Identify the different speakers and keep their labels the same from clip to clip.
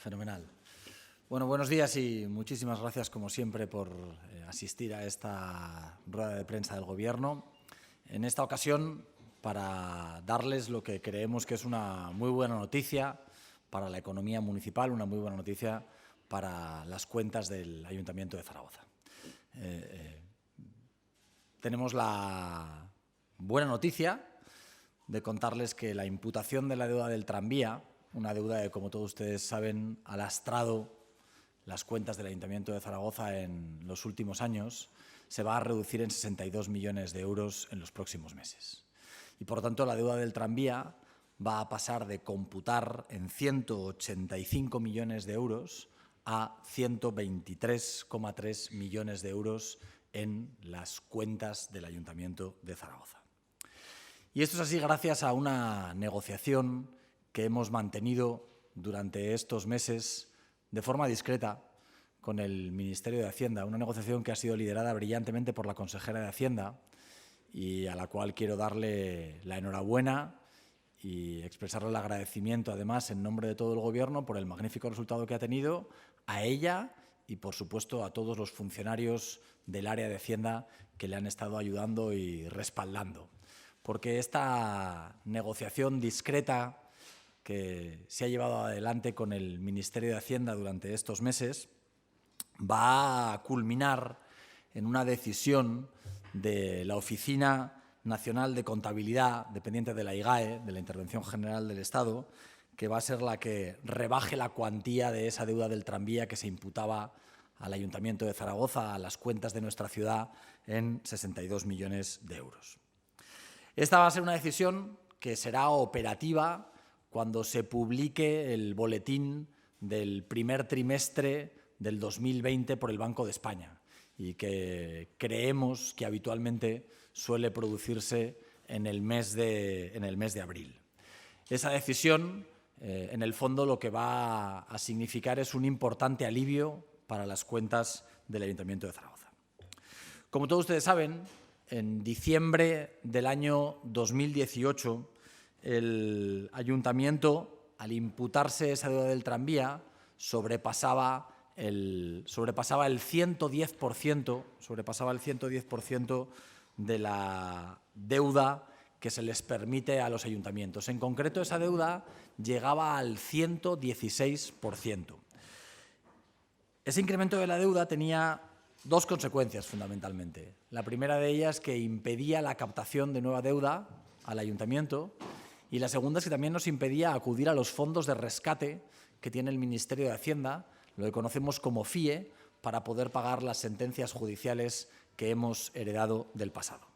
Speaker 1: Fenomenal. Bueno, buenos días y muchísimas gracias, como siempre, por asistir a esta rueda de prensa del Gobierno. En esta ocasión, para darles lo que creemos que es una muy buena noticia para la economía municipal, una muy buena noticia para las cuentas del Ayuntamiento de Zaragoza. Tenemos la buena noticia de contarles que la imputación de la deuda del tranvía, una deuda que, como todos ustedes saben, ha lastrado las cuentas del Ayuntamiento de Zaragoza en los últimos años, se va a reducir en 62 millones de euros en los próximos meses. Y, por lo tanto, la deuda del tranvía va a pasar de computar en 185 millones de euros a 123,3 millones de euros en las cuentas del Ayuntamiento de Zaragoza. Y esto es así gracias a una negociación que hemos mantenido durante estos meses de forma discreta con el Ministerio de Hacienda, una negociación que ha sido liderada brillantemente por la consejera de Hacienda y a la cual quiero darle la enhorabuena y expresarle el agradecimiento, además, en nombre de todo el Gobierno por el magnífico resultado que ha tenido, a ella y, por supuesto, a todos los funcionarios del área de Hacienda que le han estado ayudando y respaldando. Porque esta negociación discreta que se ha llevado adelante con el Ministerio de Hacienda durante estos meses va a culminar en una decisión de la Oficina Nacional de Contabilidad, dependiente de la IGAE, de la Intervención General del Estado, que va a ser la que rebaje la cuantía de esa deuda del tranvía que se imputaba al Ayuntamiento de Zaragoza, a las cuentas de nuestra ciudad, en 62 millones de euros. Esta va a ser una decisión que será operativa cuando se publique el boletín del primer trimestre del 2020 por el Banco de España y que creemos que habitualmente suele producirse en el mes de abril. Esa decisión, en el fondo, lo que va a significar es un importante alivio para las cuentas del Ayuntamiento de Zaragoza. Como todos ustedes saben, en diciembre del año 2018, el Ayuntamiento, al imputarse esa deuda del tranvía, sobrepasaba el 110% de la deuda que se les permite a los ayuntamientos. En concreto, esa deuda llegaba al 116%. Ese incremento de la deuda tenía dos consecuencias, fundamentalmente. La primera de ellas, que impedía la captación de nueva deuda al ayuntamiento, y la segunda es que también nos impedía acudir a los fondos de rescate que tiene el Ministerio de Hacienda, lo que conocemos como FIE, para poder pagar las sentencias judiciales que hemos heredado del pasado.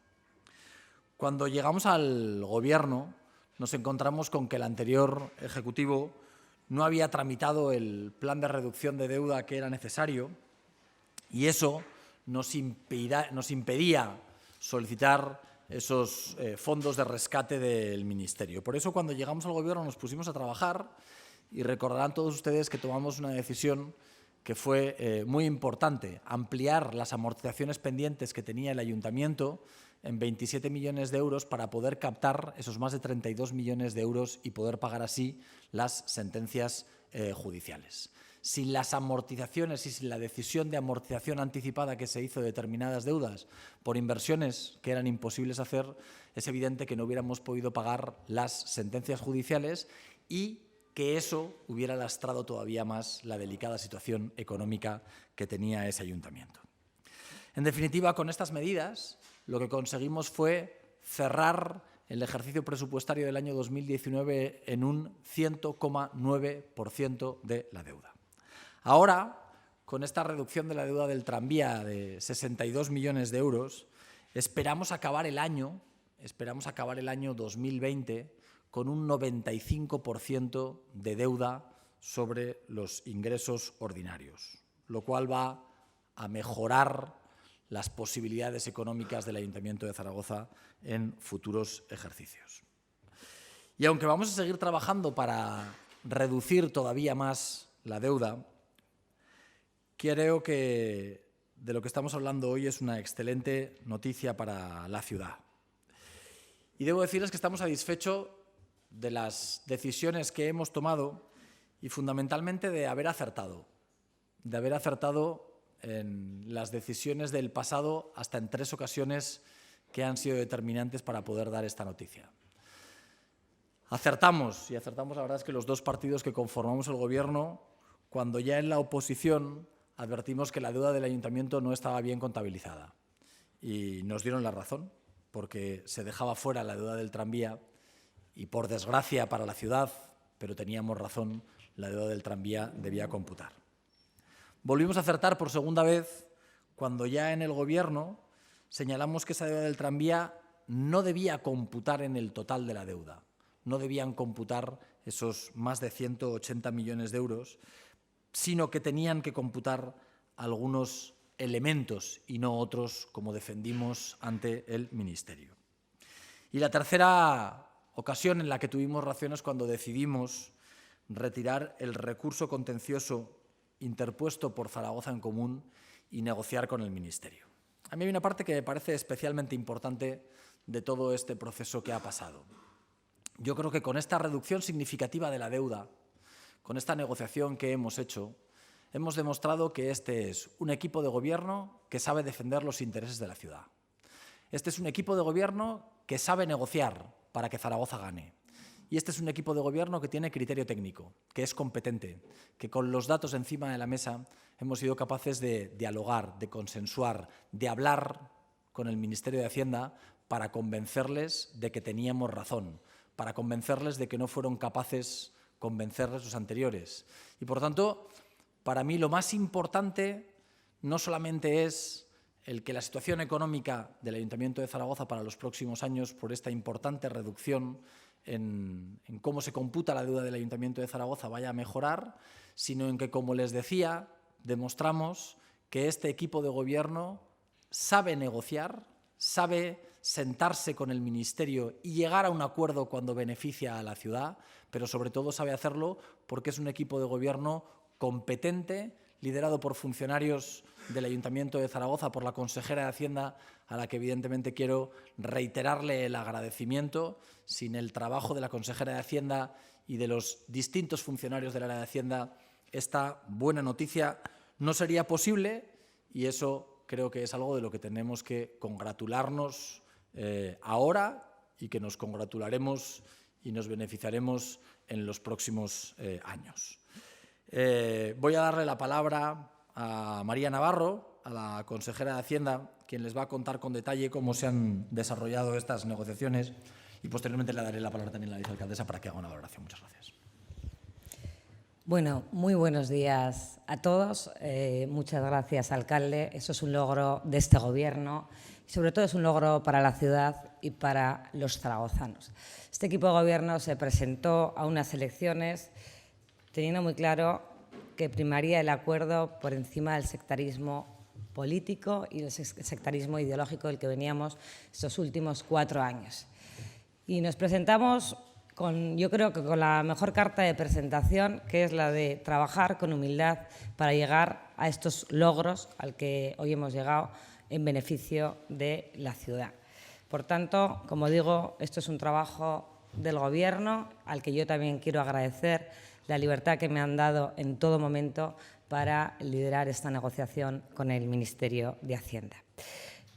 Speaker 1: Cuando llegamos al Gobierno, nos encontramos con que el anterior Ejecutivo no había tramitado el plan de reducción de deuda que era necesario y eso nos impedía solicitar esos fondos de rescate del Ministerio. Por eso, cuando llegamos al Gobierno, nos pusimos a trabajar y recordarán todos ustedes que tomamos una decisión que fue muy importante: ampliar las amortizaciones pendientes que tenía el Ayuntamiento en 27 millones de euros para poder captar esos más de 32 millones de euros y poder pagar así las sentencias judiciales. Sin las amortizaciones y sin la decisión de amortización anticipada que se hizo de determinadas deudas por inversiones que eran imposibles hacer, es evidente que no hubiéramos podido pagar las sentencias judiciales y que eso hubiera lastrado todavía más la delicada situación económica que tenía ese ayuntamiento. En definitiva, con estas medidas, lo que conseguimos fue cerrar el ejercicio presupuestario del año 2019 en un 100,9% de la deuda. Ahora, con esta reducción de la deuda del tranvía de 62 millones de euros, esperamos acabar el año 2020 con un 95% de deuda sobre los ingresos ordinarios, lo cual va a mejorar las posibilidades económicas del Ayuntamiento de Zaragoza en futuros ejercicios. Y aunque vamos a seguir trabajando para reducir todavía más la deuda, creo que de lo que estamos hablando hoy es una excelente noticia para la ciudad. Y debo decirles que estamos satisfechos de las decisiones que hemos tomado y fundamentalmente de haber acertado en las decisiones del pasado hasta en 3 ocasiones que han sido determinantes para poder dar esta noticia. Acertamos, y acertamos la verdad es que los 2 partidos que conformamos el Gobierno, cuando ya en la oposición advertimos que la deuda del Ayuntamiento no estaba bien contabilizada. Y nos dieron la razón, porque se dejaba fuera la deuda del tranvía y, por desgracia para la ciudad, pero teníamos razón, la deuda del tranvía debía computar. Volvimos a acertar por segunda vez cuando ya en el Gobierno señalamos que esa deuda del tranvía no debía computar en el total de la deuda. No debían computar esos más de 180 millones de euros, sino que tenían que computar algunos elementos y no otros, como defendimos ante el Ministerio. Y la tercera ocasión en la que tuvimos razón es cuando decidimos retirar el recurso contencioso interpuesto por Zaragoza en Común y negociar con el Ministerio. A mí hay una parte que me parece especialmente importante de todo este proceso que ha pasado. Yo creo que con esta reducción significativa de la deuda, con esta negociación que hemos hecho, hemos demostrado que este es un equipo de gobierno que sabe defender los intereses de la ciudad. Este es un equipo de gobierno que sabe negociar para que Zaragoza gane. Y este es un equipo de gobierno que tiene criterio técnico, que es competente, que con los datos encima de la mesa hemos sido capaces de dialogar, de consensuar, de hablar con el Ministerio de Hacienda para convencerles de que teníamos razón, para convencerles de que no fueron capaces convencerles los anteriores. Y, por tanto, para mí lo más importante no solamente es el que la situación económica del Ayuntamiento de Zaragoza para los próximos años, por esta importante reducción en cómo se computa la deuda del Ayuntamiento de Zaragoza, vaya a mejorar, sino en que, como les decía, demostramos que este equipo de gobierno sabe negociar, sabe sentarse con el Ministerio y llegar a un acuerdo cuando beneficia a la ciudad, pero sobre todo sabe hacerlo porque es un equipo de gobierno competente, liderado por funcionarios del Ayuntamiento de Zaragoza, por la consejera de Hacienda, a la que evidentemente quiero reiterarle el agradecimiento. Sin el trabajo de la consejera de Hacienda y de los distintos funcionarios del área de Hacienda, esta buena noticia no sería posible, y eso creo que es algo de lo que tenemos que congratularnos ahora y que nos congratularemos y nos beneficiaremos en los próximos años. Voy a darle la palabra a María Navarro, a la consejera de Hacienda, quien les va a contar con detalle cómo se han desarrollado estas negociaciones, y posteriormente le daré la palabra también a la vicealcaldesa para que haga una valoración. Muchas gracias.
Speaker 2: Bueno, muy buenos días a todos. Muchas gracias, alcalde. Eso es un logro de este Gobierno y, sobre todo, es un logro para la ciudad y para los zaragozanos. Este equipo de Gobierno se presentó a unas elecciones teniendo muy claro que primaría el acuerdo por encima del sectarismo político y el sectarismo ideológico del que veníamos estos últimos 4 años. Y nos presentamos yo creo que con la mejor carta de presentación, que es la de trabajar con humildad para llegar a estos logros al que hoy hemos llegado en beneficio de la ciudad. Por tanto, como digo, esto es un trabajo del Gobierno al que yo también quiero agradecer la libertad que me han dado en todo momento para liderar esta negociación con el Ministerio de Hacienda.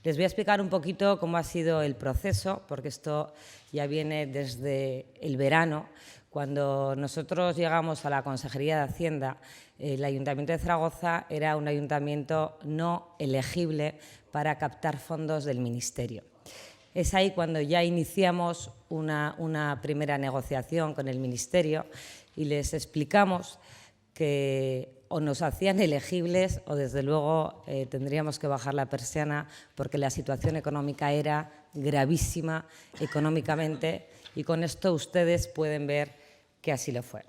Speaker 2: Les voy a explicar un poquito cómo ha sido el proceso, porque esto ya viene desde el verano. Cuando nosotros llegamos a la Consejería de Hacienda, el Ayuntamiento de Zaragoza era un ayuntamiento no elegible para captar fondos del Ministerio. Es ahí cuando ya iniciamos una primera negociación con el Ministerio y les explicamos que o nos hacían elegibles o, desde luego, tendríamos que bajar la persiana porque la situación económica era gravísima económicamente, y con esto ustedes pueden ver que así lo fue.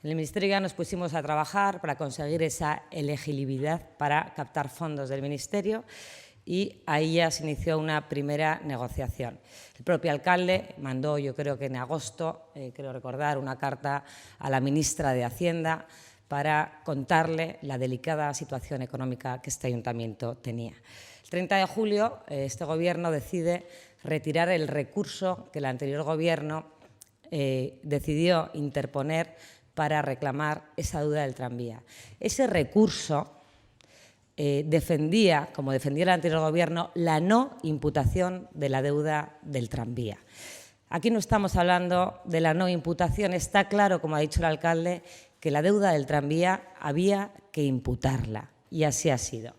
Speaker 2: En el Ministerio ya nos pusimos a trabajar para conseguir esa elegibilidad para captar fondos del Ministerio, y ahí ya se inició una primera negociación. El propio alcalde mandó, yo creo que en agosto, creo recordar, una carta a la ministra de Hacienda para contarle la delicada situación económica que este ayuntamiento tenía. El 30 de julio, este Gobierno decide retirar el recurso que el anterior Gobierno decidió interponer para reclamar esa deuda del tranvía. Ese recurso defendía, como defendía el anterior Gobierno, la no imputación de la deuda del tranvía. Aquí no estamos hablando de la no imputación. Está claro, como ha dicho el alcalde, que la deuda del tranvía había que imputarla, y así ha sido.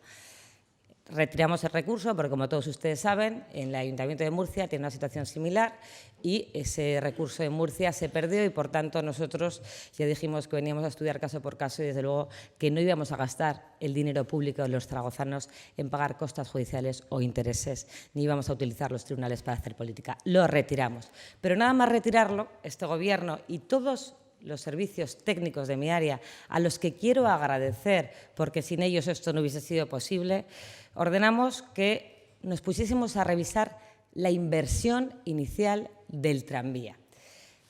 Speaker 2: Retiramos el recurso porque, como todos ustedes saben, en el Ayuntamiento de Murcia tiene una situación similar y ese recurso de Murcia se perdió y, por tanto, nosotros ya dijimos que veníamos a estudiar caso por caso y, desde luego, que no íbamos a gastar el dinero público de los zaragozanos en pagar costas judiciales o intereses, ni íbamos a utilizar los tribunales para hacer política. Lo retiramos. Pero nada más retirarlo, este Gobierno y todos los servicios técnicos de mi área, a los que quiero agradecer, porque sin ellos esto no hubiese sido posible, ordenamos que nos pusiésemos a revisar la inversión inicial del tranvía.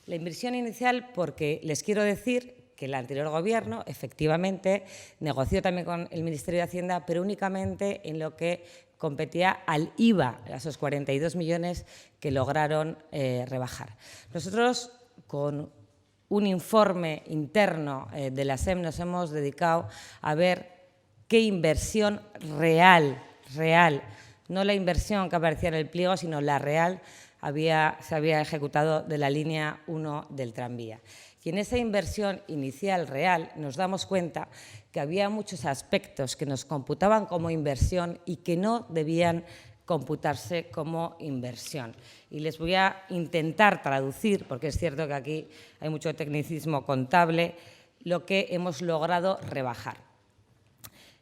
Speaker 2: La inversión inicial, porque les quiero decir que el anterior Gobierno, efectivamente, negoció también con el Ministerio de Hacienda, pero únicamente en lo que competía al IVA, a esos 42 millones que lograron rebajar. Nosotros, con un informe interno de la SEM, nos hemos dedicado a ver qué inversión real, no la inversión que aparecía en el pliego, sino la real, se había ejecutado de la línea 1 del tranvía. Y en esa inversión inicial real nos damos cuenta que había muchos aspectos que nos computaban como inversión y que no debían computarse como inversión. Y les voy a intentar traducir, porque es cierto que aquí hay mucho tecnicismo contable, lo que hemos logrado rebajar.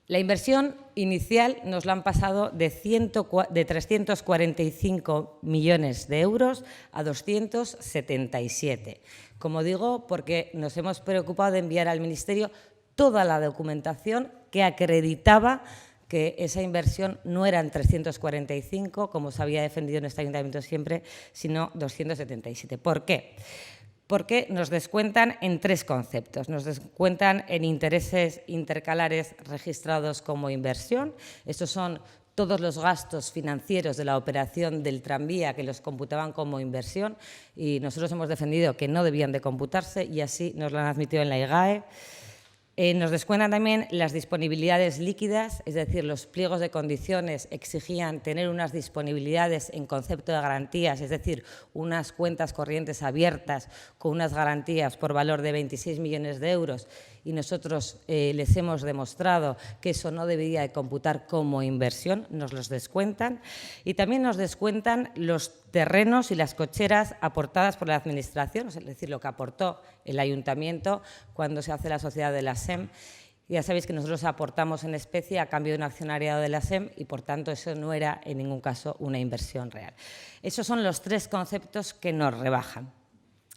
Speaker 2: La inversión inicial nos la han pasado de 345 millones de euros a 277. Como digo, porque nos hemos preocupado de enviar al Ministerio toda la documentación que acreditaba que esa inversión no eran 345, como se había defendido en este Ayuntamiento siempre, sino 277. ¿Por qué? Porque nos descuentan en tres conceptos. Nos descuentan en intereses intercalares registrados como inversión. Estos son todos los gastos financieros de la operación del tranvía que los computaban como inversión, y nosotros hemos defendido que no debían de computarse y así nos lo han admitido en la IGAE. Nos descuentan también las disponibilidades líquidas, es decir, los pliegos de condiciones exigían tener unas disponibilidades en concepto de garantías, es decir, unas cuentas corrientes abiertas con unas garantías por valor de 26 millones de euros, y nosotros les hemos demostrado que eso no debería de computar como inversión, nos los descuentan. Y también nos descuentan los terrenos y las cocheras aportadas por la Administración, es decir, lo que aportó el Ayuntamiento cuando se hace la sociedad de la SEM. Ya sabéis que nosotros aportamos en especie a cambio de un accionariado de la SEM y, por tanto, eso no era en ningún caso una inversión real. Esos son los tres conceptos que nos rebajan.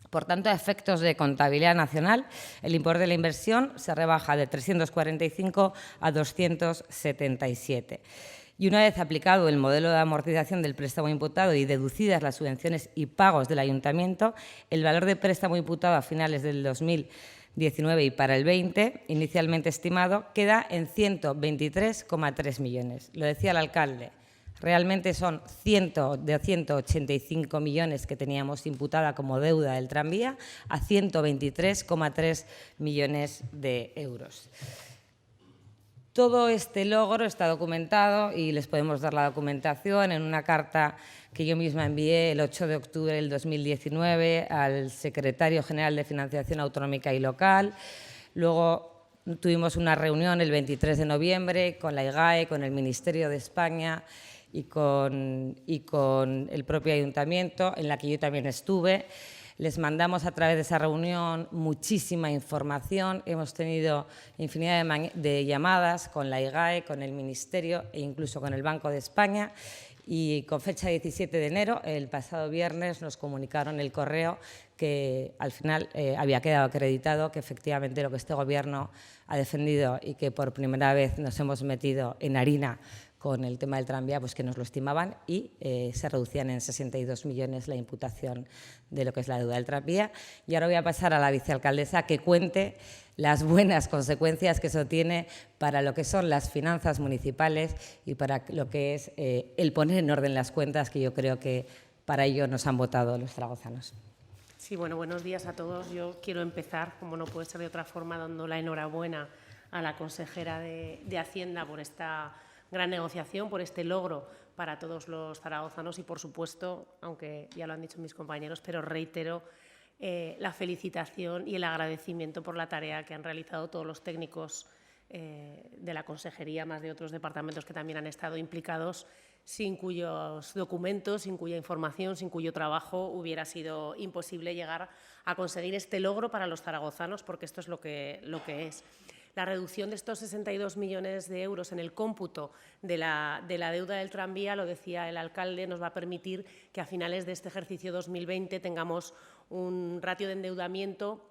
Speaker 2: Por tanto, a efectos de contabilidad nacional, el importe de la inversión se rebaja de 345 a 277. Y una vez aplicado el modelo de amortización del préstamo imputado y deducidas las subvenciones y pagos del Ayuntamiento, el valor de préstamo imputado a finales del 2019 y para el 20, inicialmente estimado, queda en 123,3 millones. Lo decía el alcalde. Realmente son de 185 millones que teníamos imputada como deuda del tranvía a 123,3 millones de euros. Todo este logro está documentado y les podemos dar la documentación en una carta que yo misma envié el 8 de octubre del 2019 al secretario general de Financiación Autonómica y Local. Luego tuvimos una reunión el 23 de noviembre con la IGAE, con el Ministerio de España y con el propio Ayuntamiento, en la que yo también estuve. Les mandamos a través de esa reunión muchísima información. Hemos tenido infinidad de llamadas con la IGAE, con el Ministerio e incluso con el Banco de España. Y con fecha 17 de enero, el pasado viernes, nos comunicaron el correo que al final había quedado acreditado que efectivamente lo que este Gobierno ha defendido y que por primera vez nos hemos metido en harina con el tema del tranvía, pues que nos lo estimaban y se reducían en 62 millones la imputación de lo que es la deuda del tranvía. Y ahora voy a pasar a la vicealcaldesa que cuente las buenas consecuencias que eso tiene para lo que son las finanzas municipales y para lo que es el poner en orden las cuentas, que yo creo que para ello nos han votado los zaragozanos.
Speaker 3: Sí, bueno, buenos días a todos. Yo quiero empezar, como no puede ser de otra forma, dando la enhorabuena a la consejera de Hacienda por esta gran negociación, por este logro para todos los zaragozanos y, por supuesto, aunque ya lo han dicho mis compañeros, pero reitero la felicitación y el agradecimiento por la tarea que han realizado todos los técnicos de la consejería, más de otros departamentos que también han estado implicados, sin cuyos documentos, sin cuya información, sin cuyo trabajo hubiera sido imposible llegar a conseguir este logro para los zaragozanos, porque esto es lo que es. La reducción de estos 62 millones de euros en el cómputo de la deuda del tranvía, lo decía el alcalde, nos va a permitir que a finales de este ejercicio 2020 tengamos un ratio de endeudamiento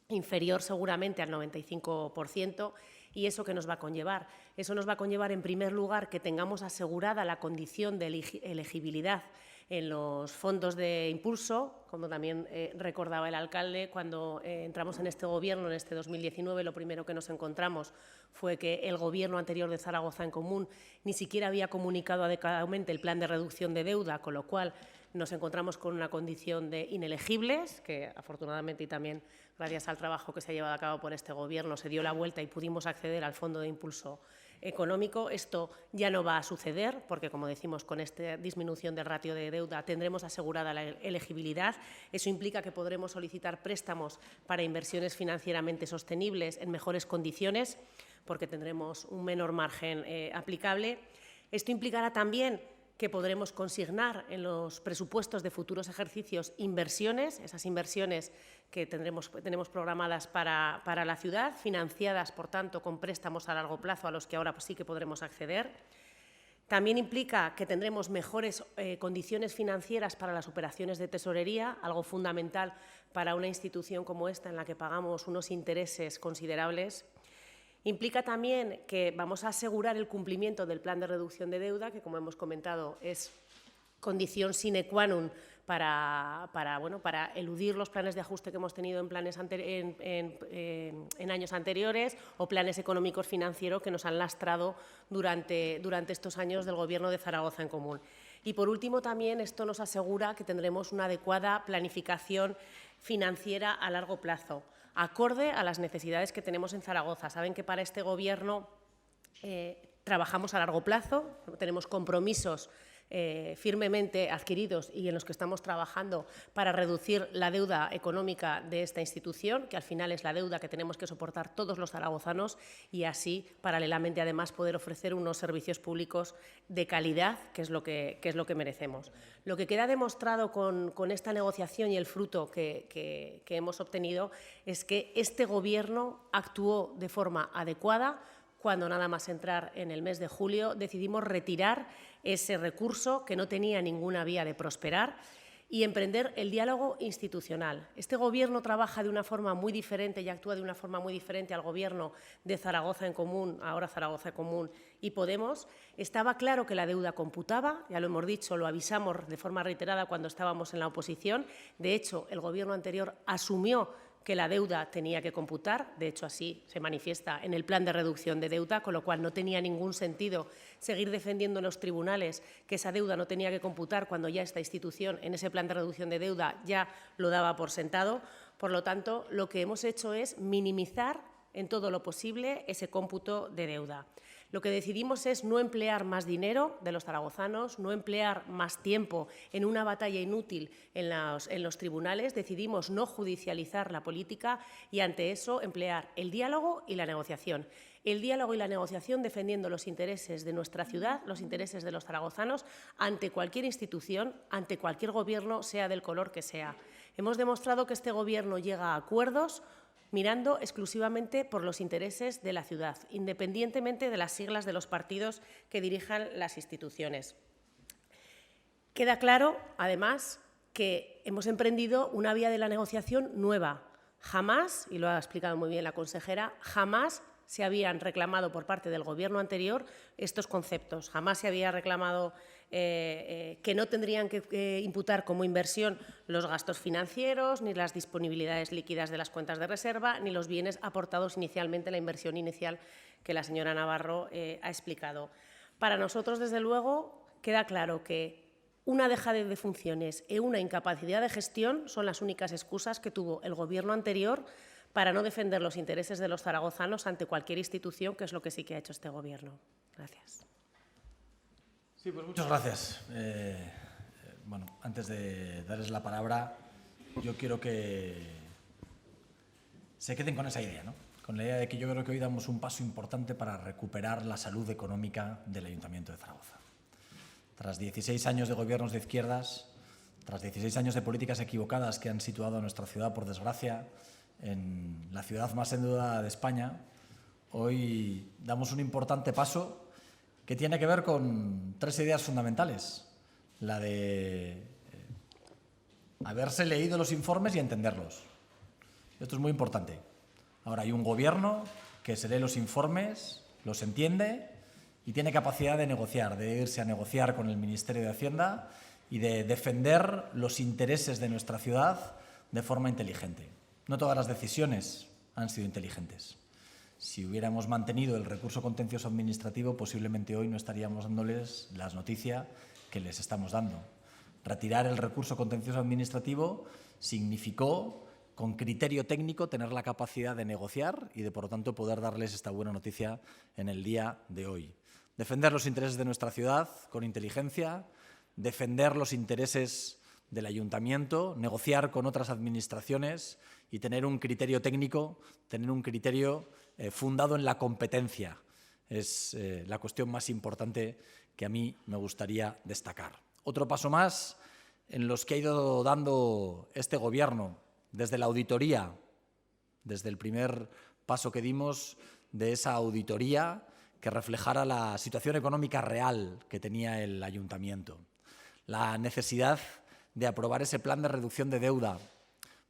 Speaker 3: inferior seguramente al 95%. ¿Y eso qué nos va a conllevar? Eso nos va a conllevar, en primer lugar, que tengamos asegurada la condición de elegibilidad en los fondos de impulso, como también recordaba el alcalde. Cuando entramos en este Gobierno, en este 2019, lo primero que nos encontramos fue que el Gobierno anterior de Zaragoza en Común ni siquiera había comunicado adecuadamente el plan de reducción de deuda, con lo cual nos encontramos con una condición de inelegibles, que afortunadamente y también gracias al trabajo que se ha llevado a cabo por este Gobierno se dio la vuelta y pudimos acceder al Fondo de Impulso Económico. Esto ya no va a suceder porque, como decimos, con esta disminución del ratio de deuda tendremos asegurada la elegibilidad. Eso implica que podremos solicitar préstamos para inversiones financieramente sostenibles en mejores condiciones porque tendremos un menor margen aplicable. Esto implicará también que podremos consignar en los presupuestos de futuros ejercicios inversiones, esas inversiones que tenemos programadas para la ciudad, financiadas, por tanto, con préstamos a largo plazo a los que ahora sí que podremos acceder. También implica que tendremos mejores condiciones financieras para las operaciones de tesorería, algo fundamental para una institución como esta en la que pagamos unos intereses considerables. Implica también que vamos a asegurar el cumplimiento del plan de reducción de deuda, que, como hemos comentado, es condición sine qua non para eludir los planes de ajuste que hemos tenido en años anteriores o planes económicos financieros que nos han lastrado durante estos años del Gobierno de Zaragoza en Común. Y, por último, también esto nos asegura que tendremos una adecuada planificación financiera a largo plazo, acorde a las necesidades que tenemos en Zaragoza. Saben que para este Gobierno trabajamos a largo plazo, tenemos compromisos firmemente adquiridos y en los que estamos trabajando para reducir la deuda económica de esta institución, que al final es la deuda que tenemos que soportar todos los zaragozanos, y así, paralelamente, además, poder ofrecer unos servicios públicos de calidad, que es lo que merecemos. Lo que queda demostrado con esta negociación y el fruto que hemos obtenido es que este Gobierno actuó de forma adecuada cuando, nada más entrar en el mes de julio, decidimos retirar ese recurso que no tenía ninguna vía de prosperar y emprender el diálogo institucional. Este Gobierno trabaja de una forma muy diferente y actúa de una forma muy diferente al Gobierno de Zaragoza en Común, ahora Zaragoza en Común y Podemos. Estaba claro que la deuda computaba, ya lo hemos dicho, lo avisamos de forma reiterada cuando estábamos en la oposición. De hecho, el Gobierno anterior asumió que la deuda tenía que computar, de hecho así se manifiesta en el plan de reducción de deuda, con lo cual no tenía ningún sentido seguir defendiendo en los tribunales que esa deuda no tenía que computar cuando ya esta institución en ese plan de reducción de deuda ya lo daba por sentado. Por lo tanto, lo que hemos hecho es minimizar en todo lo posible ese cómputo de deuda. Lo que decidimos es no emplear más dinero de los zaragozanos, no emplear más tiempo en una batalla inútil en los tribunales. Decidimos no judicializar la política y, ante eso, emplear el diálogo y la negociación. El diálogo y la negociación defendiendo los intereses de nuestra ciudad, los intereses de los zaragozanos, ante cualquier institución, ante cualquier Gobierno, sea del color que sea. Hemos demostrado que este Gobierno llega a acuerdos mirando exclusivamente por los intereses de la ciudad, independientemente de las siglas de los partidos que dirijan las instituciones. Queda claro, además, que hemos emprendido una vía de la negociación nueva. Jamás, y lo ha explicado muy bien la consejera, jamás se habían reclamado por parte del Gobierno anterior estos conceptos. Jamás se había reclamado que no tendrían que imputar como inversión los gastos financieros, ni las disponibilidades líquidas de las cuentas de reserva, ni los bienes aportados inicialmente, la inversión inicial que la señora Navarro ha explicado. Para nosotros, desde luego, queda claro que Una dejadez de funciones e una incapacidad de gestión son las únicas excusas que tuvo el Gobierno anterior para no defender los intereses de los zaragozanos ante cualquier institución, que es lo que sí que ha hecho este Gobierno. Gracias.
Speaker 1: Sí, pues muchas gracias. Bueno, antes de darles la palabra, yo quiero que se queden con esa idea, ¿no? Con la idea de que yo creo que hoy damos un paso importante para recuperar la salud económica del Ayuntamiento de Zaragoza. Tras 16 años de gobiernos de izquierdas, tras 16 años de políticas equivocadas que han situado a nuestra ciudad, por desgracia, en la ciudad más endeudada de España, hoy damos un importante paso que tiene que ver con 3 ideas fundamentales. La de haberse leído los informes y entenderlos. Esto es muy importante. Ahora hay un gobierno que se lee los informes, los entiende y tiene capacidad de negociar, de irse a negociar con el Ministerio de Hacienda y de defender los intereses de nuestra ciudad de forma inteligente. No todas las decisiones han sido inteligentes. Si hubiéramos mantenido el recurso contencioso administrativo, posiblemente hoy no estaríamos dándoles las noticias que les estamos dando. Retirar el recurso contencioso administrativo significó, con criterio técnico, tener la capacidad de negociar y de, por lo tanto, poder darles esta buena noticia en el día de hoy. Defender los intereses de nuestra ciudad con inteligencia, defender los intereses del ayuntamiento, negociar con otras administraciones y tener un criterio técnico, tener un criterio fundado en la competencia. Es la cuestión más importante que a mí me gustaría destacar. Otro paso más en los que ha ido dando este Gobierno desde la auditoría, desde el primer paso que dimos de esa auditoría que reflejara la situación económica real que tenía el ayuntamiento. La necesidad de aprobar ese plan de reducción de deuda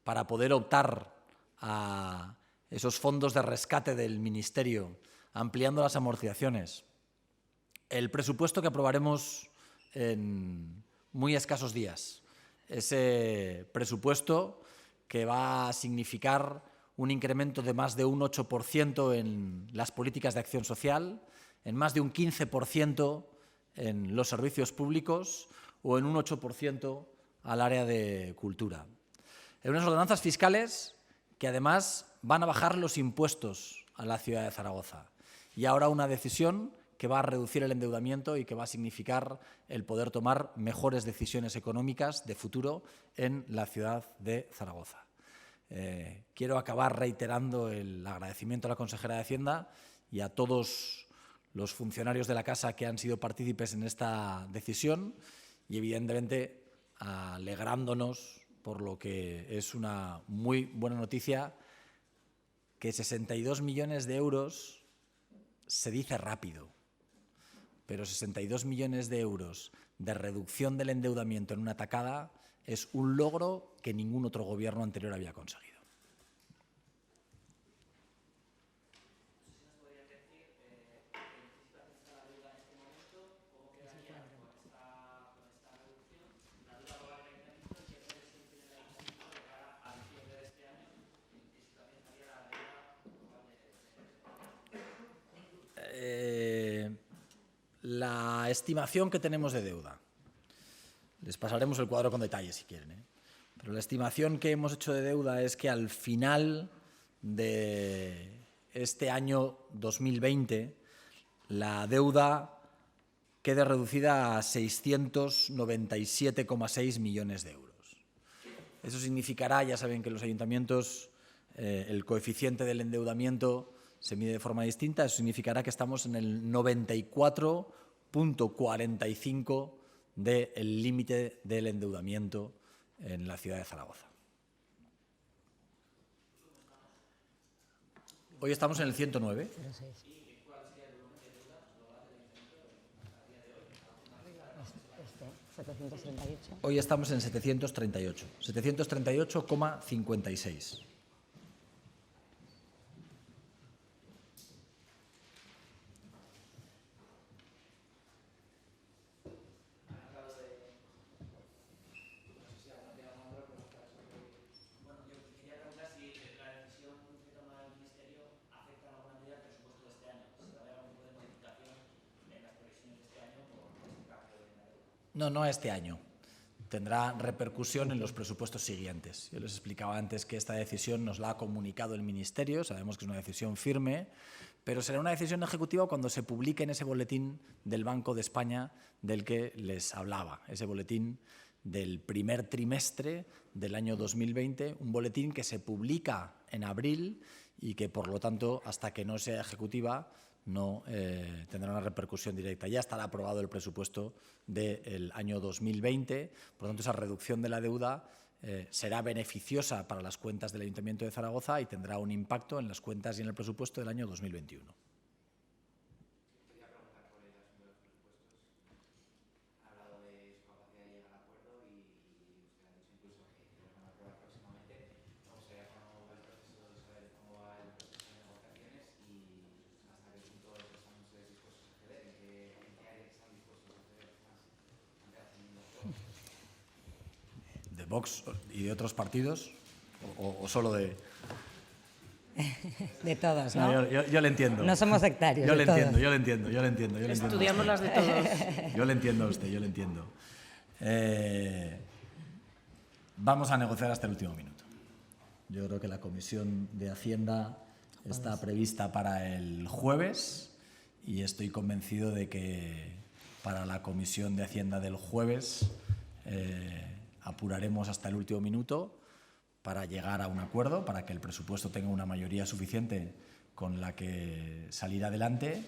Speaker 1: para poder optar a esos fondos de rescate del Ministerio, ampliando las amortizaciones. El presupuesto que aprobaremos en muy escasos días. Ese presupuesto que va a significar un incremento de más de un 8% en las políticas de acción social, en más de un 15% en los servicios públicos o en un 8% al área de cultura. En unas ordenanzas fiscales que además van a bajar los impuestos a la ciudad de Zaragoza. Y ahora una decisión que va a reducir el endeudamiento y que va a significar el poder tomar mejores decisiones económicas de futuro en la ciudad de Zaragoza. Quiero acabar reiterando el agradecimiento a la consejera de Hacienda y a todos los funcionarios de la Casa que han sido partícipes en esta decisión y, evidentemente, alegrándonos por lo que es una muy buena noticia, que 62 millones de euros se dice rápido, pero 62 millones de euros de reducción del endeudamiento en una tacada es un logro que ningún otro gobierno anterior había conseguido. La estimación que tenemos de deuda. Les pasaremos el cuadro con detalles si quieren, Pero la estimación que hemos hecho de deuda es que al final de este año 2020 la deuda quede reducida a 697,6 millones de euros. Eso significará, ya saben que los ayuntamientos el coeficiente del endeudamiento se mide de forma distinta, eso significará que estamos en el 94,45 del límite del endeudamiento en la ciudad de Zaragoza. Hoy estamos en el 109. Hoy estamos en 738, 738,56. No este año. tendrá repercusión en los presupuestos siguientes. Yo les explicaba antes que esta decisión nos la ha comunicado el Ministerio, sabemos que es una decisión firme, pero será una decisión ejecutiva cuando se publique en ese boletín del Banco de España del que les hablaba, ese boletín del primer trimestre del año 2020, un boletín que se publica en abril y que, por lo tanto, hasta que no sea ejecutiva, no tendrá una repercusión directa. Ya estará aprobado el presupuesto del año 2020, por lo tanto, esa reducción de la deuda será beneficiosa para las cuentas del Ayuntamiento de Zaragoza y tendrá un impacto en las cuentas y en el presupuesto del año 2021. ¿De Vox y de otros partidos? ¿O solo de...?
Speaker 2: De todos, ¿no?
Speaker 1: No, yo le entiendo.
Speaker 2: No somos sectarios.
Speaker 1: Yo le entiendo.
Speaker 3: Estudiamos las de todos.
Speaker 1: Yo le entiendo a usted, yo le entiendo. Vamos a negociar hasta el último minuto. Yo creo que la Comisión de Hacienda está prevista para el jueves y estoy convencido de que para la Comisión de Hacienda del jueves apuraremos hasta el último minuto para llegar a un acuerdo, para que el presupuesto tenga una mayoría suficiente con la que salir adelante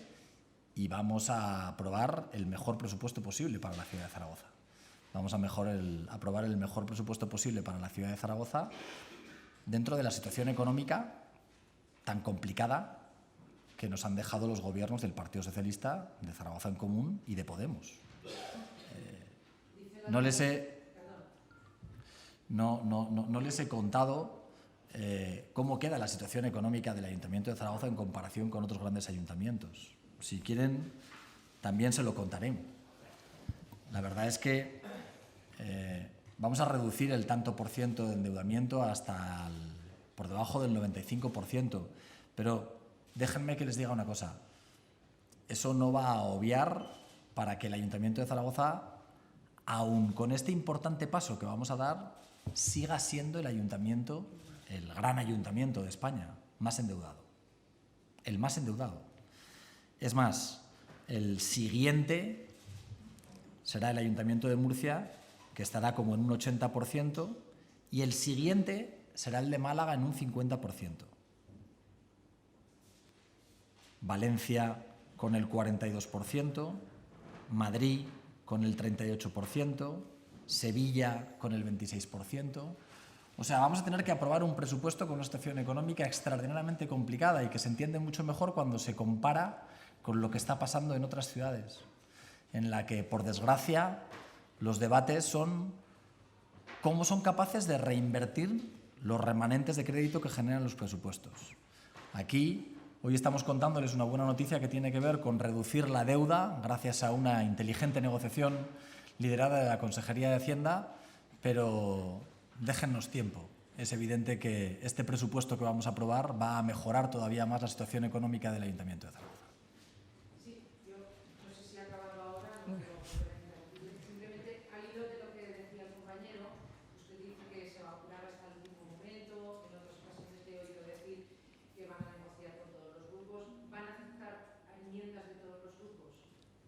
Speaker 1: y vamos a aprobar el mejor presupuesto posible para la ciudad de Zaragoza. Vamos a aprobar el mejor presupuesto posible para la ciudad de Zaragoza dentro de la situación económica tan complicada que nos han dejado los gobiernos del Partido Socialista, de Zaragoza en Común y de Podemos. No les he contado cómo queda la situación económica del Ayuntamiento de Zaragoza en comparación con otros grandes ayuntamientos. Si quieren, también se lo contaré. La verdad es que vamos a reducir el tanto por ciento de endeudamiento hasta por debajo del 95%. Pero déjenme que les diga una cosa. Eso no va a obviar para que el Ayuntamiento de Zaragoza, aun con este importante paso que vamos a dar, siga siendo el ayuntamiento, el gran ayuntamiento de España, más endeudado. El más endeudado. Es más, el siguiente será el Ayuntamiento de Murcia, que estará como en un 80%, y el siguiente será el de Málaga en un 50%. Valencia con el 42%, Madrid con el 38%, Sevilla con el 26%. O sea, vamos a tener que aprobar un presupuesto con una situación económica extraordinariamente complicada y que se entiende mucho mejor cuando se compara con lo que está pasando en otras ciudades, en la que, por desgracia, los debates son cómo son capaces de reinvertir los remanentes de crédito que generan los presupuestos. Aquí, hoy estamos contándoles una buena noticia que tiene que ver con reducir la deuda gracias a una inteligente negociación liderada de la Consejería de Hacienda, pero déjennos tiempo. Es evidente que este presupuesto que vamos a aprobar va a mejorar todavía más la situación económica del Ayuntamiento de Zaragoza.
Speaker 4: Sí, yo no sé si ha acabado ahora, no, pero simplemente al hilo de lo que decía el compañero, usted dice que se va a apurar hasta el último momento, en otras ocasiones le he oído decir que van a negociar con todos los grupos. ¿Van a aceptar enmiendas de todos los grupos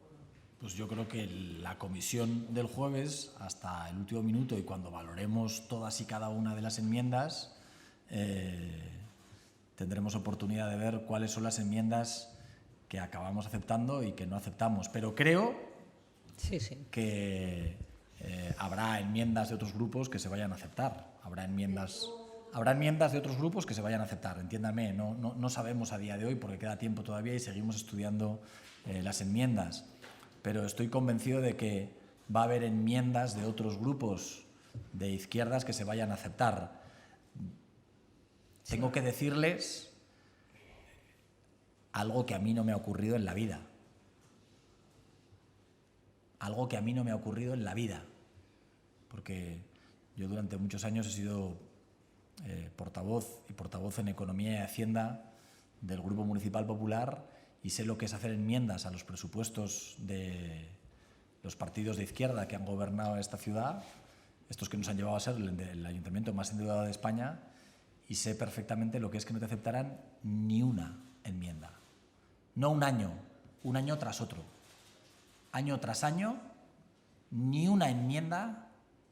Speaker 4: o no?
Speaker 1: Pues yo creo que la comisión del jueves, hasta el último minuto y cuando valoremos todas y cada una de las enmiendas, tendremos oportunidad de ver cuáles son las enmiendas que acabamos aceptando y que no aceptamos. Pero creo que habrá enmiendas de otros grupos que se vayan a aceptar. Habrá enmiendas de otros grupos que se vayan a aceptar. Entiéndame, no sabemos a día de hoy porque queda tiempo todavía y seguimos estudiando las enmiendas. Pero estoy convencido de que va a haber enmiendas de otros grupos de izquierdas que se vayan a aceptar. Tengo que decirles algo que a mí no me ha ocurrido en la vida. Algo que a mí no me ha ocurrido en la vida. Porque yo durante muchos años he sido portavoz en Economía y Hacienda del Grupo Municipal Popular y sé lo que es hacer enmiendas a los presupuestos de los partidos de izquierda que han gobernado esta ciudad estos que nos han llevado a ser el ayuntamiento más endeudado de España, y sé perfectamente lo que es que no te aceptarán ni una enmienda. No un año tras otro. Año tras año, ni una enmienda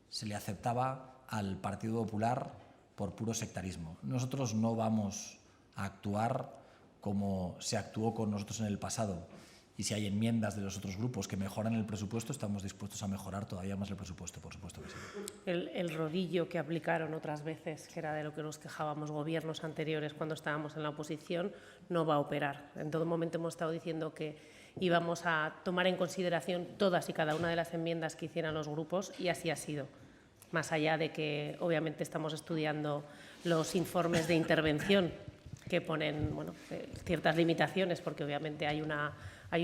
Speaker 1: se le aceptaba al Partido Popular por puro sectarismo. Nosotros no vamos a actuar como se actuó con nosotros en el pasado. Y si hay enmiendas de los otros grupos que mejoran el presupuesto, estamos dispuestos a mejorar todavía más el presupuesto, por supuesto que sí.
Speaker 3: El rodillo que aplicaron otras veces, que era de lo que nos quejábamos gobiernos anteriores cuando estábamos en la oposición, no va a operar. En todo momento hemos estado diciendo que íbamos a tomar en consideración todas y cada una de las enmiendas que hicieran los grupos, y así ha sido. Más allá de que, obviamente, estamos estudiando los informes de intervención que ponen ciertas limitaciones, porque obviamente hay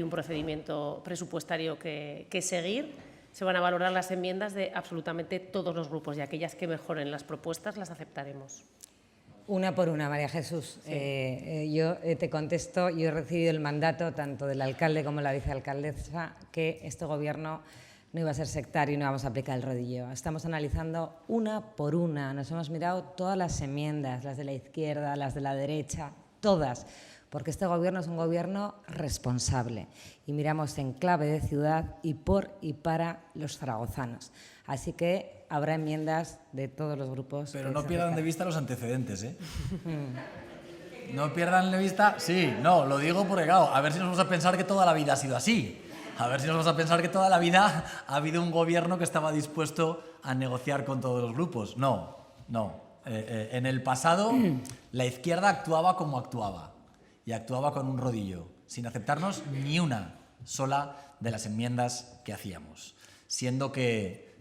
Speaker 3: un procedimiento presupuestario que seguir. Se van a valorar las enmiendas de absolutamente todos los grupos, y aquellas que mejoren las propuestas las aceptaremos.
Speaker 2: Una por una, María Jesús.
Speaker 3: Sí.
Speaker 2: Yo te contesto, yo he recibido el mandato tanto del alcalde como de la vicealcaldesa que este Gobierno no iba a ser sectario y no vamos a aplicar el rodillo. Estamos analizando una por una, nos hemos mirado todas las enmiendas, las de la izquierda, las de la derecha, todas, porque este Gobierno es un Gobierno responsable y miramos en clave de ciudad y por y para los zaragozanos. Así que habrá enmiendas de todos los grupos.
Speaker 1: Pero no pierdan de vista los antecedentes, ¿eh? No pierdan de vista... Sí, no, lo digo porque, claro, a ver si nos vamos a pensar que toda la vida ha sido así. A ver si nos vamos a pensar que toda la vida ha habido un gobierno que estaba dispuesto a negociar con todos los grupos. No, no. En el pasado la izquierda actuaba como actuaba, y actuaba con un rodillo, sin aceptarnos ni una sola de las enmiendas que hacíamos. Siendo que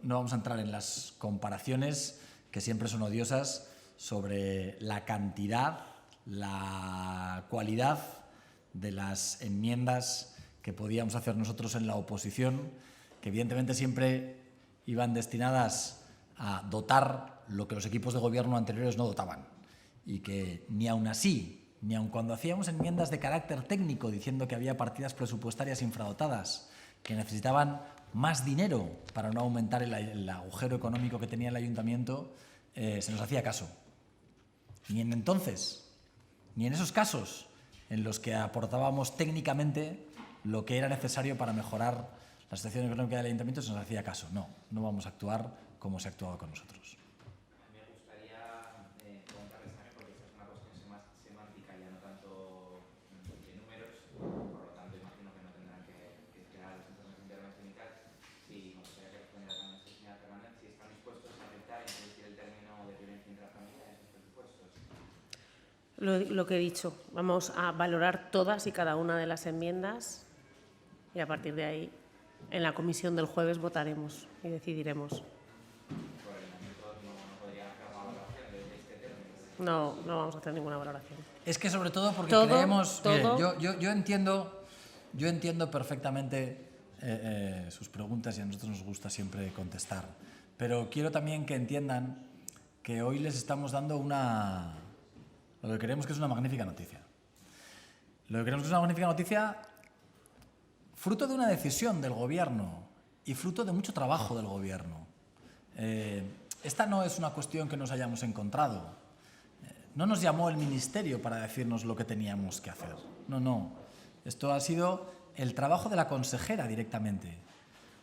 Speaker 1: no vamos a entrar en las comparaciones, que siempre son odiosas, sobre la cantidad, la cualidad de las enmiendas que podíamos hacer nosotros en la oposición, que evidentemente siempre iban destinadas a dotar lo que los equipos de gobierno anteriores no dotaban, y que ni aun así, ni aun cuando hacíamos enmiendas de carácter técnico diciendo que había partidas presupuestarias infradotadas, que necesitaban más dinero para no aumentar el agujero económico que tenía el ayuntamiento, se nos hacía caso. Ni en entonces, ni en esos casos en los que aportábamos técnicamente lo que era necesario para mejorar la situación económica del ayuntamiento, se nos hacía caso. No, no vamos a actuar como se ha actuado con nosotros.
Speaker 5: A mí me gustaría preguntarles también, porque esta es una cuestión semántica, ya no tanto de números, por lo tanto imagino que no tendrán que esperar los informes de intervención y tal. Sí, me gustaría que respondiera también el señor Fernández si están dispuestos a aceptar e introducir el término de violencia intrafamiliar en sus presupuestos.
Speaker 3: Lo que he dicho, vamos a valorar todas y cada una de las enmiendas, y a partir de ahí, en la comisión del jueves votaremos y decidiremos. No vamos a hacer ninguna valoración.
Speaker 1: Es que sobre todo porque
Speaker 3: Todo,
Speaker 1: creemos...
Speaker 3: todo.
Speaker 1: Mire, yo entiendo perfectamente sus preguntas, y a nosotros nos gusta siempre contestar, pero quiero también que entiendan que hoy les estamos dando lo que creemos que es una magnífica noticia. Lo que creemos que es una magnífica noticia fruto de una decisión del Gobierno y fruto de mucho trabajo del Gobierno. Esta no es una cuestión que nos hayamos encontrado. No nos llamó el Ministerio para decirnos lo que teníamos que hacer. No. Esto ha sido el trabajo de la consejera directamente,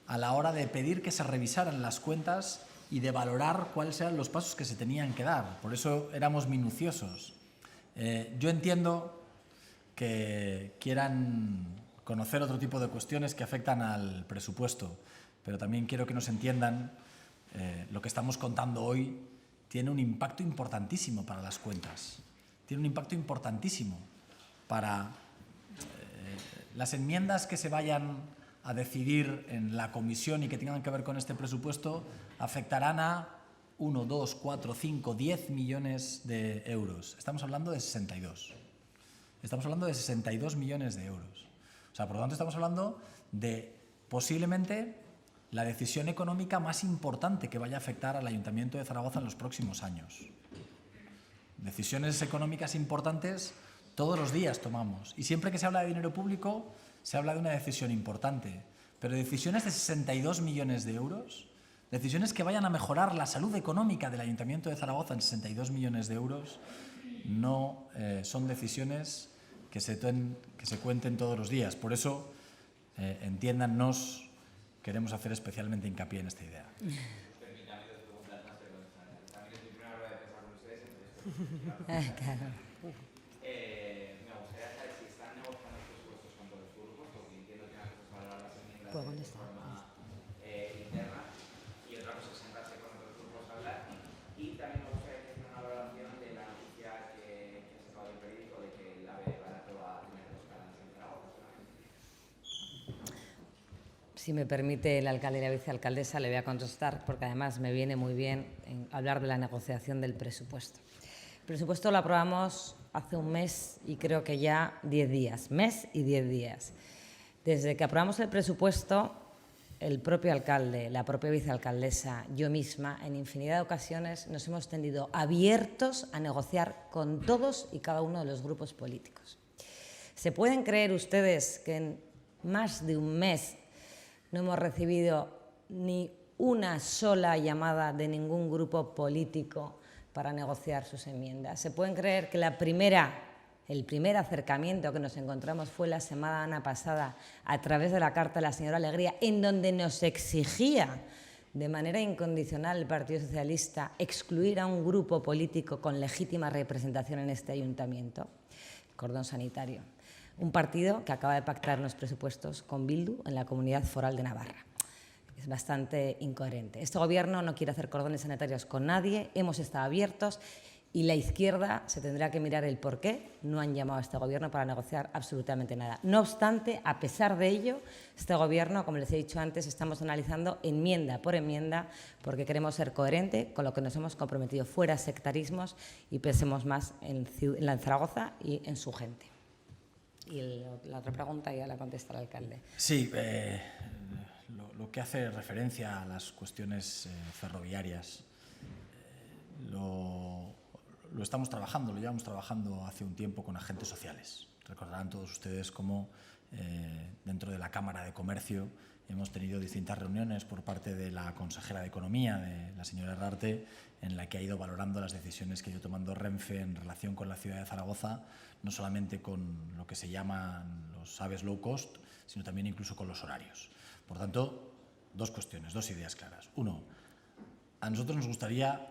Speaker 1: a la hora de pedir que se revisaran las cuentas y de valorar cuáles eran los pasos que se tenían que dar. Por eso éramos minuciosos. Yo entiendo que quieran conocer otro tipo de cuestiones que afectan al presupuesto, pero también quiero que nos entiendan lo que estamos contando hoy tiene un impacto importantísimo para las cuentas, tiene un impacto importantísimo para las enmiendas que se vayan a decidir en la comisión y que tengan que ver con este presupuesto afectarán a 1, 2, 4, 5, 10 millones de euros. Estamos hablando de 62. Estamos hablando de 62 millones de euros. O sea, por lo tanto, estamos hablando de posiblemente la decisión económica más importante que vaya a afectar al Ayuntamiento de Zaragoza en los próximos años. Decisiones económicas importantes todos los días tomamos. Y siempre que se habla de dinero público, se habla de una decisión importante. Pero decisiones de 62 millones de euros, decisiones que vayan a mejorar la salud económica del Ayuntamiento de Zaragoza en 62 millones de euros, no son decisiones que se cuenten todos los días. Por eso, entiéndannos, queremos hacer especialmente hincapié en esta idea.
Speaker 5: Permítame dos preguntas más, pero también es mi primera hora de pensar con ustedes, entonces...
Speaker 2: Claro.
Speaker 5: Me gustaría saber si están negociando los presupuestos con todos los grupos, porque entiendo que una cosa es valorar las enmiendas
Speaker 2: Puedo
Speaker 5: de
Speaker 2: contestar.
Speaker 5: forma interna y otra cosa es sentarse con otros grupos a hablar. Y también me gustaría hacer una valoración de la noticia que ha sacado el periódico de que el AVE barato va a tener 2 paradas en Zaragoza solamente.
Speaker 2: Si me permite el alcalde y la vicealcaldesa, le voy a contestar, porque además me viene muy bien hablar de la negociación del presupuesto. El presupuesto lo aprobamos hace un mes y creo que ya 10 días, mes y 10 días. Desde que aprobamos el presupuesto, el propio alcalde, la propia vicealcaldesa, yo misma, en infinidad de ocasiones nos hemos tendido abiertos a negociar con todos y cada uno de los grupos políticos. ¿Se pueden creer ustedes que en más de un mes no hemos recibido ni una sola llamada de ningún grupo político para negociar sus enmiendas? ¿Se pueden creer que el primer acercamiento que nos encontramos fue la semana pasada a través de la carta de la señora Alegría, en donde nos exigía de manera incondicional el Partido Socialista excluir a un grupo político con legítima representación en este ayuntamiento? El cordón sanitario. Un partido que acaba de pactar unos presupuestos con Bildu en la Comunidad Foral de Navarra. Es bastante incoherente. Este Gobierno no quiere hacer cordones sanitarios con nadie, hemos estado abiertos y la izquierda se tendrá que mirar el por qué no han llamado a este Gobierno para negociar absolutamente nada. No obstante, a pesar de ello, este Gobierno, como les he dicho antes, estamos analizando enmienda por enmienda porque queremos ser coherente con lo que nos hemos comprometido, fuera sectarismos y pensemos más en Zaragoza y en su gente. Y la otra pregunta ya la contesta el alcalde.
Speaker 1: Sí, lo que hace referencia a las cuestiones ferroviarias lo estamos trabajando, lo llevamos trabajando hace un tiempo con agentes sociales. Recordarán todos ustedes cómo dentro de la Cámara de Comercio hemos tenido distintas reuniones por parte de la consejera de Economía, de la señora Herrarte, en la que ha ido valorando las decisiones que ha ido tomando Renfe en relación con la ciudad de Zaragoza, no solamente con lo que se llaman los AVEs low cost, sino también incluso con los horarios. Por tanto, dos cuestiones, dos ideas claras. Uno, a nosotros nos gustaría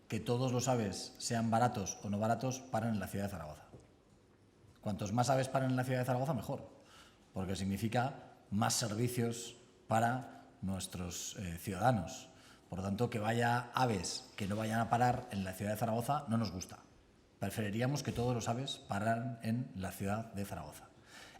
Speaker 1: que todos los AVEs, sean baratos o no baratos, paren en la ciudad de Zaragoza. Cuantos más AVEs paren en la ciudad de Zaragoza, mejor, porque significa más servicios para nuestros ciudadanos. Por lo tanto, que vaya AVEs que no vayan a parar en la ciudad de Zaragoza no nos gusta. Preferiríamos que todos los AVEs pararan en la ciudad de Zaragoza.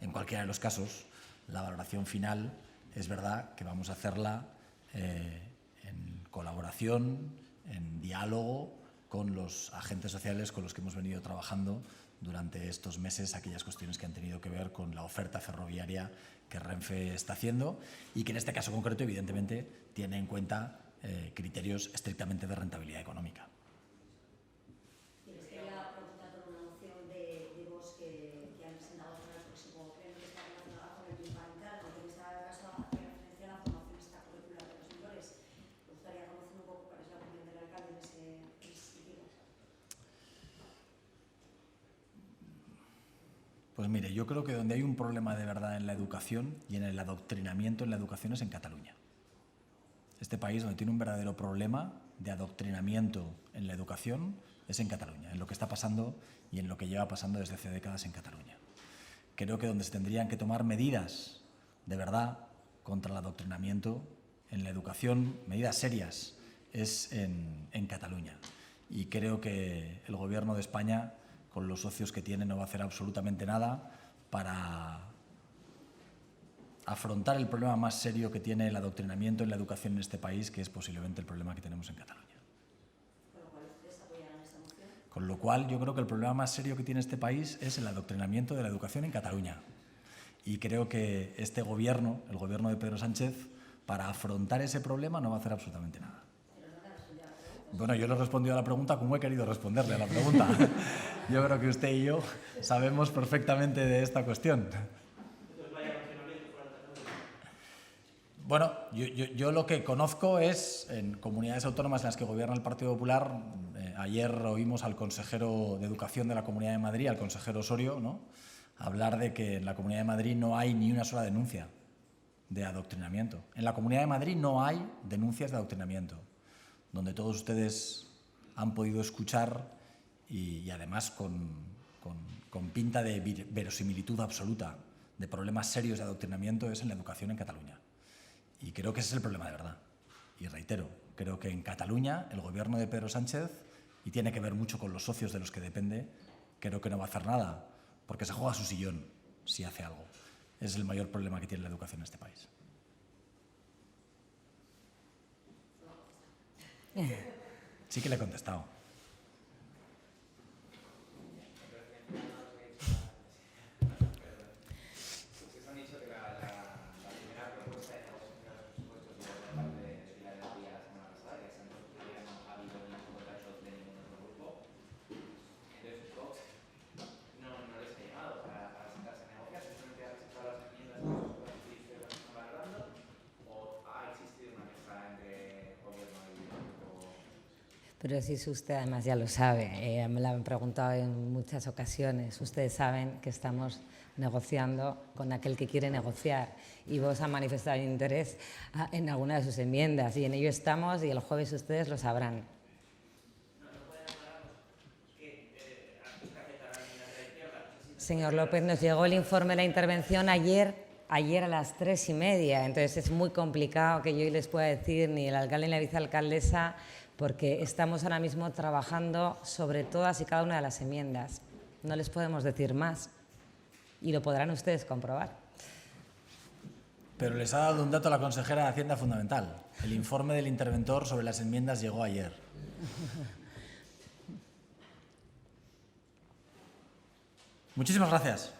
Speaker 1: En cualquiera de los casos, la valoración final es verdad que vamos a hacerla en colaboración, en diálogo con los agentes sociales con los que hemos venido trabajando durante estos meses, aquellas cuestiones que han tenido que ver con la oferta ferroviaria que Renfe está haciendo y que en este caso concreto, evidentemente, tiene en cuenta criterios estrictamente de rentabilidad económica.
Speaker 6: Les quería preguntar por una moción de Vox que han presentado para el próximo pleno que está relacionada con el PIMPA interno, que en este caso hace referencia a la formación extracurricular de los menores. Me gustaría conocer un poco cuál es la opinión del alcalde en ese sentido.
Speaker 1: Pues mire, yo creo que donde hay un problema de verdad en la educación y en el adoctrinamiento en la educación es en Cataluña. Este país donde tiene un verdadero problema de adoctrinamiento en la educación es en Cataluña, en lo que está pasando y en lo que lleva pasando desde hace décadas en Cataluña. Creo que donde se tendrían que tomar medidas de verdad contra el adoctrinamiento en la educación, medidas serias, es en Cataluña. Y creo que el Gobierno de España, con los socios que tiene, no va a hacer absolutamente nada para afrontar el problema más serio que tiene el adoctrinamiento en la educación en este país, que es posiblemente el problema que tenemos en Cataluña. Con lo cual, yo creo que el problema más serio que tiene este país es el adoctrinamiento de la educación en Cataluña. Y creo que este Gobierno, el Gobierno de Pedro Sánchez, para afrontar ese problema no va a hacer absolutamente nada. Bueno, yo le he respondido a la pregunta como he querido responderle a la pregunta. Yo creo que usted y yo sabemos perfectamente de esta cuestión. Bueno, yo lo que conozco es en comunidades autónomas en las que gobierna el Partido Popular. Ayer oímos al consejero de Educación de la Comunidad de Madrid, al consejero Osorio, ¿no?, hablar de que en la Comunidad de Madrid no hay ni una sola denuncia de adoctrinamiento. En la Comunidad de Madrid no hay denuncias de adoctrinamiento, donde todos ustedes han podido escuchar y además con pinta de verosimilitud absoluta de problemas serios de adoctrinamiento es en la educación en Cataluña. Y creo que ese es el problema de verdad. Y reitero, creo que en Cataluña el gobierno de Pedro Sánchez, y tiene que ver mucho con los socios de los que depende, creo que no va a hacer nada, porque se juega su sillón si hace algo. Es el mayor problema que tiene la educación en este país. Sí que le he contestado.
Speaker 5: Ustedes han dicho que la primera propuesta de negociación de los presupuestos llegó por parte de Pilar del Día la semana pasada, que hasta entonces todavía no ha habido ningún contacto de ningún otro grupo. Entonces, Vox no les ha llamado para sentarse a negociar, simplemente ha presentado las enmiendas de los presupuestos que ustedes están valorando, o ha existido una mesa entre gobierno y grupo.
Speaker 2: Pero si usted además ya lo sabe, me lo han preguntado en muchas ocasiones. Ustedes saben que estamos negociando con aquel que quiere negociar y vos ha manifestado interés en alguna de sus enmiendas y en ello estamos y el jueves ustedes lo sabrán. Señor López, nos llegó el informe de la intervención ayer a las 3:30, entonces es muy complicado que yo hoy les pueda decir ni el alcalde ni la vicealcaldesa, porque estamos ahora mismo trabajando sobre todas y cada una de las enmiendas. No les podemos decir más y lo podrán ustedes comprobar.
Speaker 1: Pero les ha dado un dato a la consejera de Hacienda fundamental. El informe del interventor sobre las enmiendas llegó ayer. Muchísimas gracias.